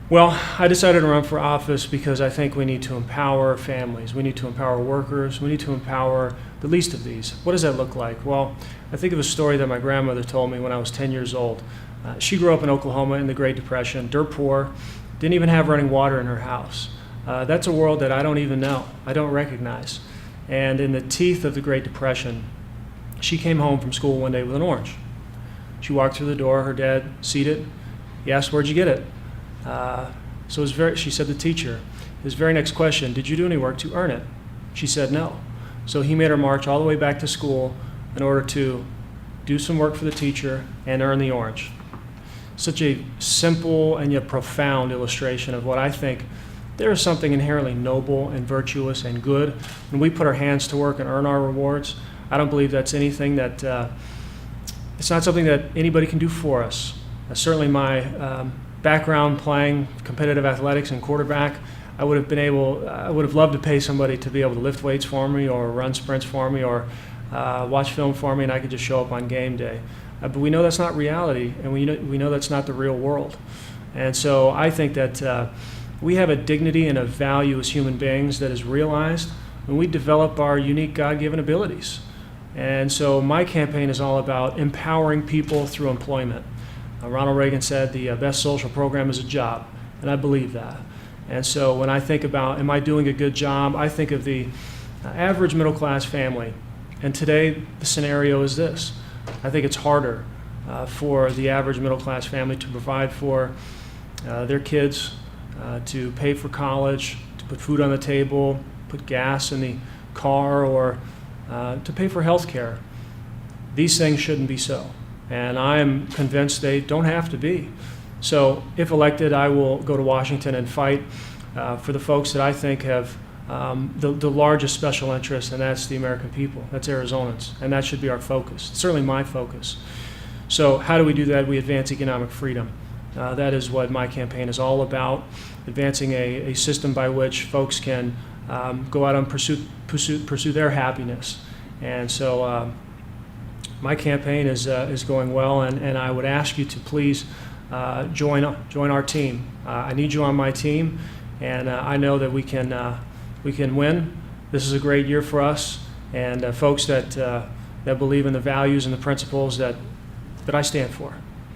Well, I decided to run for office because I think we need to empower families. We need to empower workers. We need to empower the least of these. What does that look like? Well, I think of a story that my grandmother told me when I was 10 years old. She grew up in Oklahoma in the Great Depression, dirt poor, didn't even have running water in her house. That's a world that I don't even know, I don't recognize. And in the teeth of the Great Depression, she came home from school one day with an orange. She walked through the door, her dad seated. He asked, "Where'd you get it?" She said, "The teacher." His very next question, "Did you do any work to earn it?" She said, "No." So he made her march all the way back to school in order to do some work for the teacher and earn the orange. Such a simple and yet profound illustration of what I think there is something inherently noble and virtuous and good when we put our hands to work and earn our rewards. I don't believe that's anything that, it's not something that anybody can do for us. Certainly my background playing competitive athletics and quarterback, I would have loved to pay somebody to be able to lift weights for me or run sprints for me or watch film for me, and I could just show up on game day. But we know that's not reality, and we know that's not the real world. And so I think that we have a dignity and a value as human beings that is realized when we develop our unique God-given abilities. And so my campaign is all about empowering people through employment. Ronald Reagan said the best social program is a job, and I believe that. And so when I think about, am I doing a good job, I think of the average middle-class family. And today, the scenario is this. I think it's harder for the average middle-class family to provide for their kids, to pay for college, to put food on the table, put gas in the car, or to pay for health care. These things shouldn't be so. And I am convinced they don't have to be. So if elected, I will go to Washington and fight for the folks that I think have the largest special interest, and that's the American people. That's Arizonans, and that should be our focus. It's certainly my focus. So how do we do that? We advance economic freedom. That is what my campaign is all about, advancing a system by which folks can go out and pursue their happiness. And so my campaign is going well, and I would ask you to please join our team. I need you on my team, and I know that we can win. This is a great year for us, and folks that believe in the values and the principles that I stand for.